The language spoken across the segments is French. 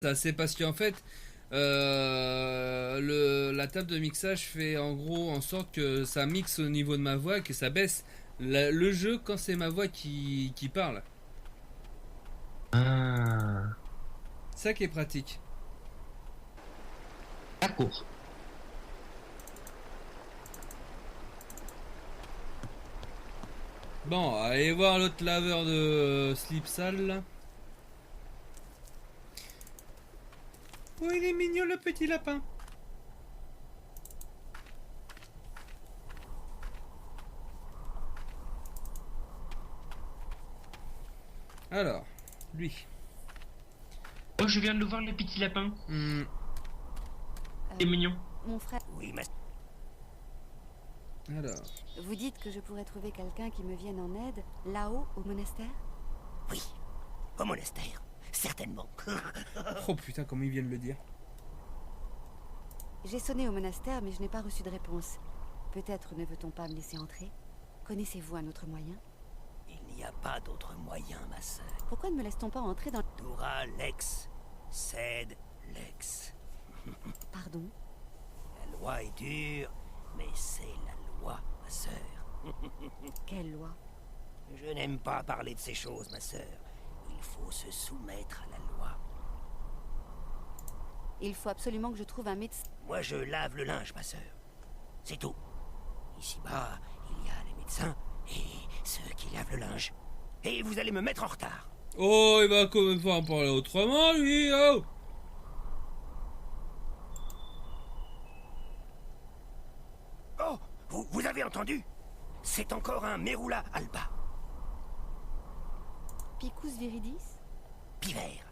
Ça, c'est parce qu'en fait, la table de mixage fait en gros en sorte que ça mixe au niveau de ma voix et que ça baisse le jeu quand c'est ma voix qui parle. Ah, Ça qui est pratique. d'accord. Bon, allez voir l'autre laveur de slip sale là. Oh, il est mignon le petit lapin. Alors, lui. Oh, je viens de le voir, le petit lapin. Hmm, C'est mignon. Mon frère, Oui, mais alors. vous dites que je pourrais trouver quelqu'un qui me vienne en aide, là-haut, au monastère? oui, au monastère, certainement. Oh putain, comment ils viennent le dire. J'ai sonné au monastère, mais je n'ai pas reçu de réponse. Peut-être ne veut-on pas me laisser entrer? Connaissez-vous un autre moyen? Il n'y a pas d'autre moyen, ma sœur. Pourquoi ne me laisse-t-on pas entrer dans... Dura lex, sed lex. Pardon? La loi est dure, mais c'est la loi, ma sœur. Quelle loi? Je n'aime pas parler de ces choses, ma sœur. Il faut se soumettre à la loi. Il faut absolument que je trouve un médecin. Moi, je lave le linge, ma sœur. C'est tout. Ici-bas, il y a les médecins et ceux qui lavent le linge. Et vous allez me mettre en retard. Oh, il va quand même pas en parler autrement lui, oh. Oh, vous avez entendu? C'est encore un Merula Alba. Picus viridis? Pivert.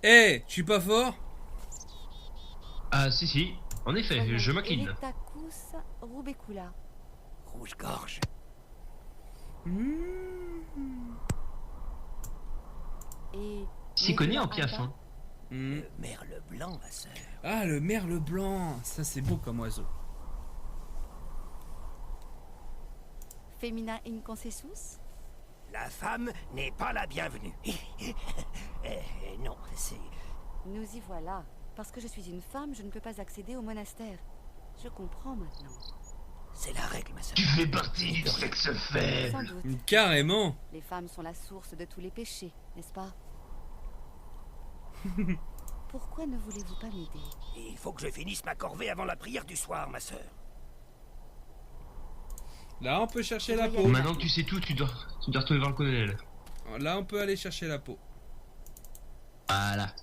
Eh, je suis pas fort. Ah, si. En effet, Voyons, je m'incline. Erectacus rubecula. Rouge-gorge. Et... S'y connaît en Merula piaf, alba? hein. Hmm. Le merle blanc, ma sœur. Ah, le merle blanc. Ça, c'est beau comme oiseau. Femina inconcessus? La femme n'est pas la bienvenue. Non, c'est... Nous y voilà. Parce que je suis une femme, je ne peux pas accéder au monastère. Je comprends maintenant. C'est la règle, ma sœur. Tu fais partie du sexe faible. Sans doute. Carrément. Les femmes sont la source de tous les péchés, n'est-ce pas? Pourquoi ne voulez-vous pas m'aider? Il faut que je finisse ma corvée avant la prière du soir, ma sœur. Là, on peut chercher la peau. Maintenant que tu sais tout, tu dois retourner voir le colonel. Là, on peut aller chercher la peau. Voilà.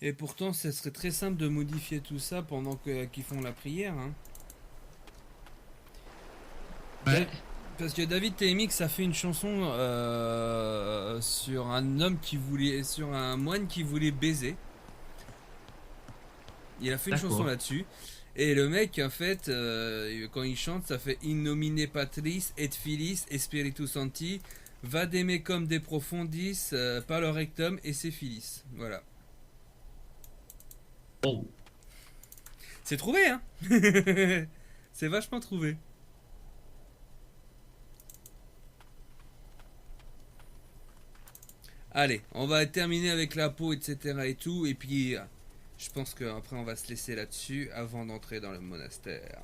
Et pourtant, ça serait très simple de modifier tout ça pendant qu'ils font la prière. Hein. Ouais. Parce que David TMX a fait une chanson sur un homme qui voulait, sur un moine qui voulait baiser. Il a fait une D'accord. chanson là-dessus. Et le mec, en fait, quand il chante, ça fait In nomine Patris et Filis et Spiritus Sancti, vademe cum de profundis, par le rectum et ses filis. Voilà. Oh. C'est trouvé, hein. C'est vachement trouvé. Allez, on va terminer avec la peau, etc. et tout. Et puis, je pense qu'après, on va se laisser là-dessus avant d'entrer dans le monastère.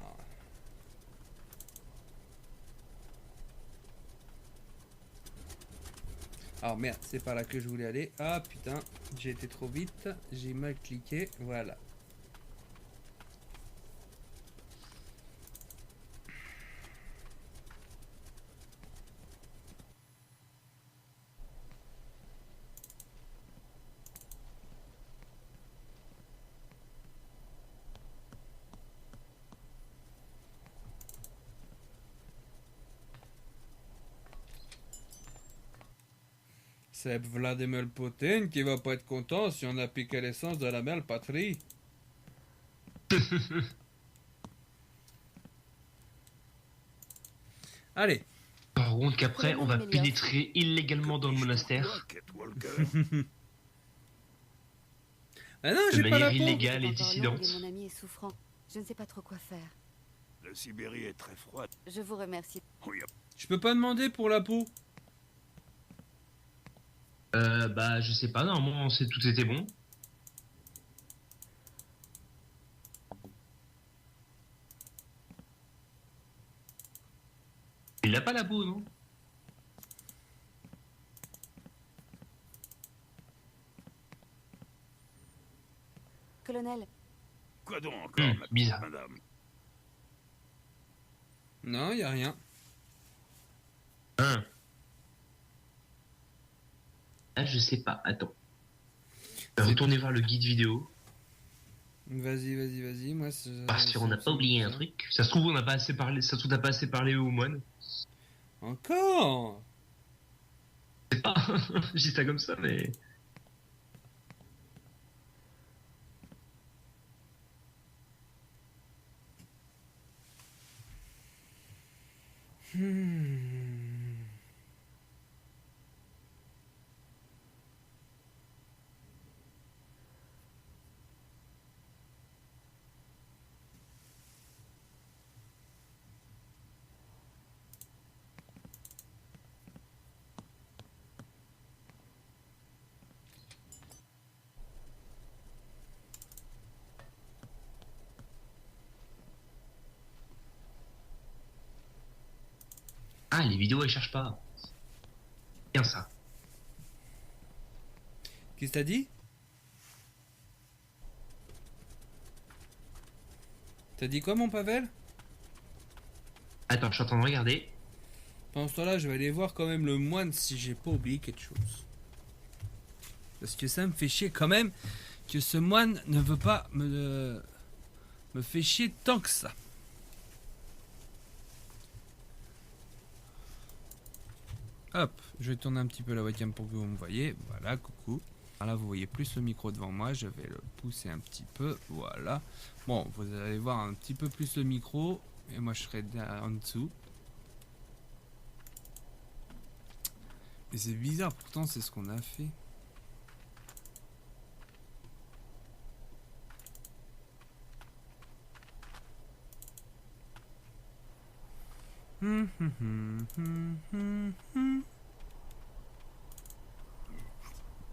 Alors merde, c'est par là que je voulais aller. Ah putain, j'ai été trop vite. J'ai mal cliqué. Voilà. C'est Vladimir Poutine qui va pas être content si on a piqué l'essence de la belle patrie. Allez. Par contre qu'après, on va pénétrer illégalement dans le monastère. Ah non, De j'ai pas la manière peau. illégale et Encore longue dissidente. et mon ami est souffrant. Je ne sais pas trop quoi faire. La Sibérie est très froide. Je vous remercie. Oui, Je peux pas demander pour la peau. Bah, je sais pas, normalement, tout était bon. Il a pas la peau, non? Colonel, quoi donc encore, ma bizarre. pauvre madame? Non, y a rien. Hein. Ah, je sais pas, attends. Retournez voir le guide vidéo. Vas-y. Moi, Parce qu'on n'a pas oublié un truc. Ça se trouve, on n'a pas assez parlé. Ça se trouve, on n'a pas assez parlé aux moines. Encore. Je sais pas. Je dis ça comme ça, mais. Ah, les vidéos, elles cherchent pas. Bien ça. Qu'est-ce que t'as dit? T'as dit quoi, mon Pavel? Attends, je suis en train de regarder. Pendant ce temps-là, je vais aller voir quand même le moine si j'ai pas oublié quelque chose. Parce que ça me fait chier quand même que ce moine ne veut pas me fait chier tant que ça. Hop, je vais tourner un petit peu la webcam pour que vous me voyez. Voilà, coucou. Là, vous voyez plus le micro devant moi. Je vais le pousser un petit peu. Voilà. Bon, vous allez voir un petit peu plus le micro. Et moi, je serai en dessous. Et c'est bizarre, pourtant, c'est ce qu'on a fait.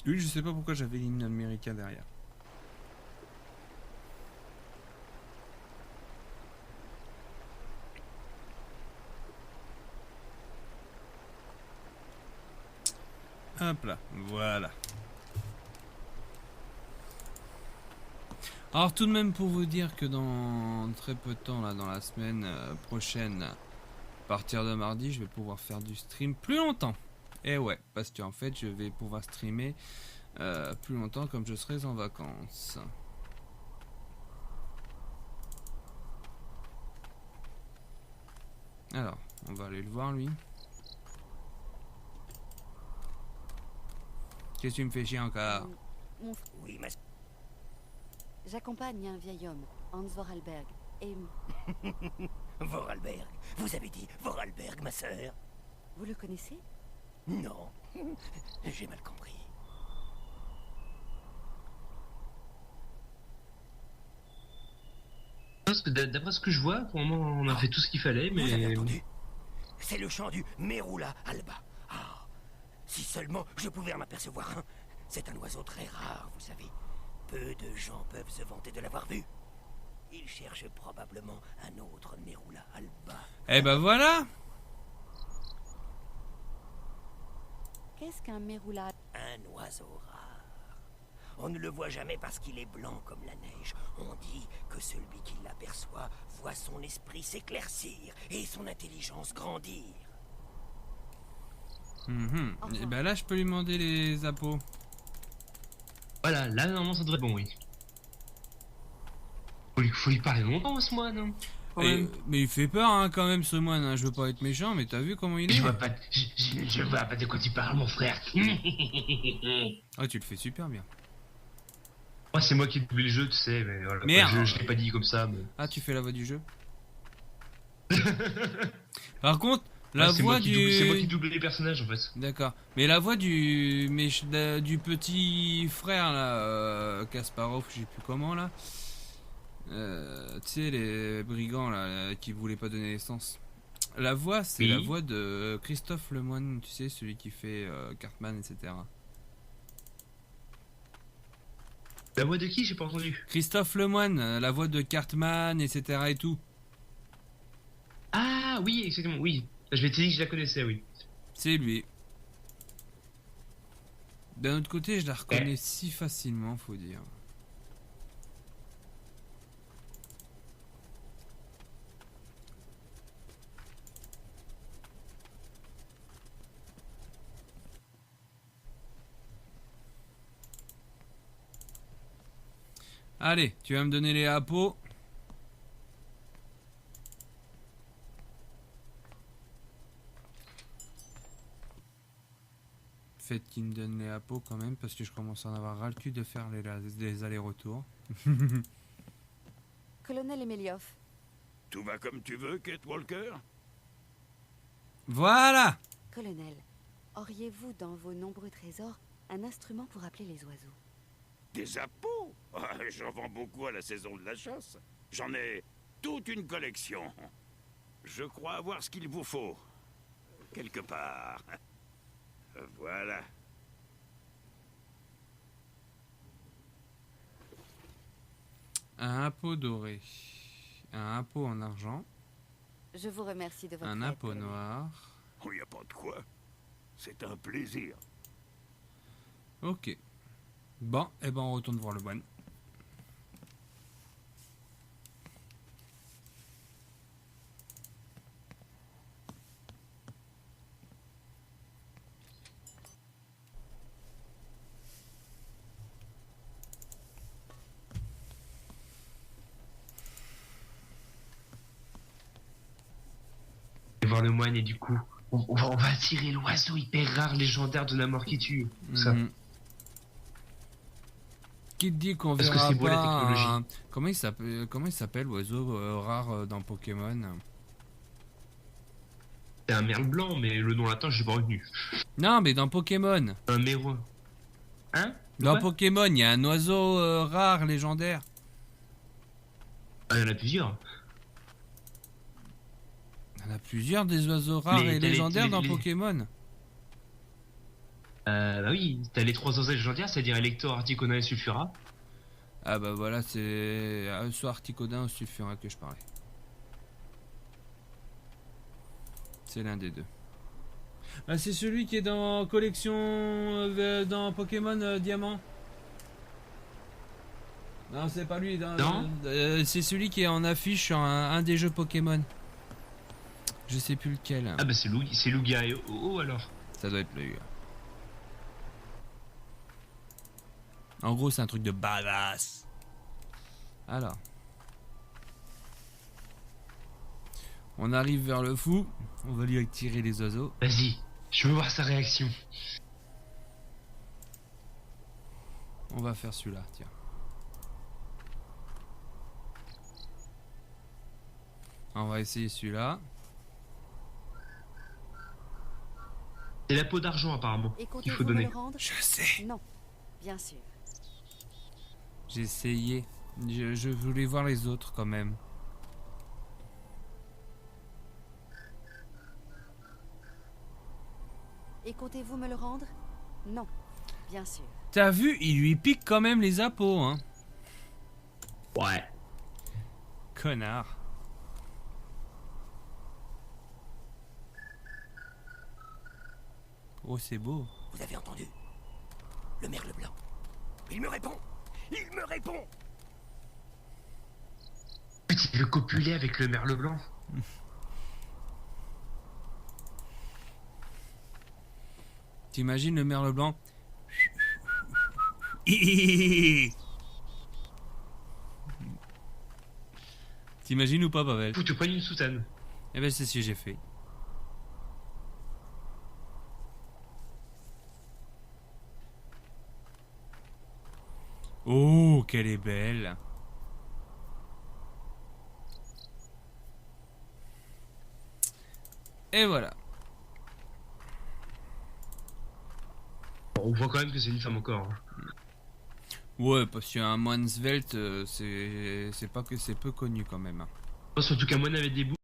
Oui, je sais pas pourquoi j'avais l'hymne américain derrière. Hop là, voilà. Alors tout de même pour vous dire que dans très peu de temps, là, dans la semaine prochaine, à partir de mardi, je vais pouvoir faire du stream plus longtemps. Et ouais, parce qu'en fait, je vais pouvoir streamer plus longtemps comme je serai en vacances. Alors, on va aller le voir lui. Qu'est-ce que tu me fais chier encore? Oui, mais... j'accompagne un vieil homme, Hans Vorarlberg, et Vorarlberg. Vous avez dit Vorarlberg, ma sœur? vous le connaissez? Non. J'ai mal compris. Parce que d'après ce que je vois, pour le moment, on a fait tout ce qu'il fallait, Vous avez mais. entendu? C'est le chant du Merula alba. Ah, si seulement je pouvais en apercevoir un. C'est un oiseau très rare, vous savez. Peu de gens peuvent se vanter de l'avoir vu. Il cherche probablement un autre Merula alba. Eh ben voilà. Qu'est-ce qu'un Merula? Un oiseau rare. On ne le voit jamais parce qu'il est blanc comme la neige. On dit que celui qui l'aperçoit voit son esprit s'éclaircir et son intelligence grandir. Et ben là, je peux lui demander les appos. Voilà, là, normalement, ça devrait être bon, oui. Faut lui parler longtemps, ce moine, hein. Mais il fait peur hein, quand même ce moine, hein. Je veux pas être méchant, mais t'as vu comment il est? Je vois pas de quoi tu parles, mon frère. Ah, tu le fais super bien. Moi, c'est moi qui ai doublé le jeu, tu sais, mais voilà. Merde. Je l'ai pas dit comme ça, mais. Ah, tu fais la voix du jeu. Par contre, la c'est voix moi c'est moi qui du... double les personnages, en fait. D'accord. Mais la voix du du petit frère là, Kasparov, je sais plus comment là. Tu sais, les brigands là, qui voulaient pas donner l'essence. La voix, c'est Oui. la voix de Christophe Lemoine, tu sais, celui qui fait Cartman, etc. La voix de qui? J'ai pas entendu. Christophe Lemoine, la voix de Cartman, etc. et tout. Ah oui, exactement, oui. Je m'étais dit que je la connaissais, oui. C'est lui. D'un autre côté, je la reconnais si facilement, faut dire. Allez, tu vas me donner les appos. Faites qu'il me donne les appos quand même, parce que je commence à en avoir ras le cul de faire les allers-retours. Colonel Emeliov, Tout va comme tu veux, Kate Walker? Voilà! colonel, auriez-vous dans vos nombreux trésors un instrument pour appeler les oiseaux? Des appos? Ah, j'en vends beaucoup à la saison de la chasse. J'en ai toute une collection. Je crois avoir ce qu'il vous faut. Quelque part. Voilà. Un appôt doré. Un appôt en argent. Je vous remercie de votre Un aide, appôt colonel. noir. Il n'y a pas de quoi. C'est un plaisir. Ok. Bon, et ben on retourne voir le moine. Et voir le moine et du coup, on va attirer l'oiseau hyper rare légendaire de la mort qui tue. Tout ça. Mhm. Qui te dit qu'on Parce que verra c'est beau, la pas technologie. comment il s'appelle l'oiseau rare dans Pokémon? C'est un merle blanc, mais le nom latin, j'ai pas retenu. Non, mais dans Pokémon. Un mérouin. Hein? Dans Quoi? Pokémon, il y a un oiseau rare légendaire. Ah, il y en a plusieurs. Il y en a plusieurs des oiseaux rares Mais et t'as légendaires les- dans les- Pokémon. Bah oui, t'as les trois oiseaux légendaires, c'est-à-dire Elector, Articuno et Sulfura. Ah bah voilà, c'est soit Articodin ou Sulfura que je parlais. C'est l'un des deux. Ah, c'est celui qui est dans collection dans Pokémon Diamant. Non, c'est pas lui. Non. C'est celui qui est en affiche sur un des jeux Pokémon. Je sais plus lequel. Ah bah c'est Lugia et Oh alors. Ça doit être lui. En gros, c'est un truc de badass. Alors. On arrive vers le fou. On va lui tirer les oiseaux. Vas-y, je veux voir sa réaction. On va faire celui-là, tiens. On va essayer celui-là. C'est la peau d'argent apparemment Et qu'il comptez-vous faut me donner. le rendre? Je sais. Non, bien sûr. J'ai essayé. Je voulais voir les autres quand même. Et comptez-vous me le rendre? Non, bien sûr. T'as vu, il lui pique quand même les appos, hein. Ouais. Connard. Oh, c'est beau. Vous avez entendu? Le merle blanc. Il me répond. Il me répond. Il veut copuler avec le merle blanc. T'imagines le merle blanc? T'imagines ou pas, Pavel? Faut te prendre une soutane. Eh ben, c'est ce que j'ai fait. Oh, qu'elle est belle. Et voilà. Bon, on voit quand même que c'est une femme encore. Hein. Ouais, parce qu'un moine svelte, c'est pas que c'est peu connu quand même. Surtout qu'un moine avec des boules.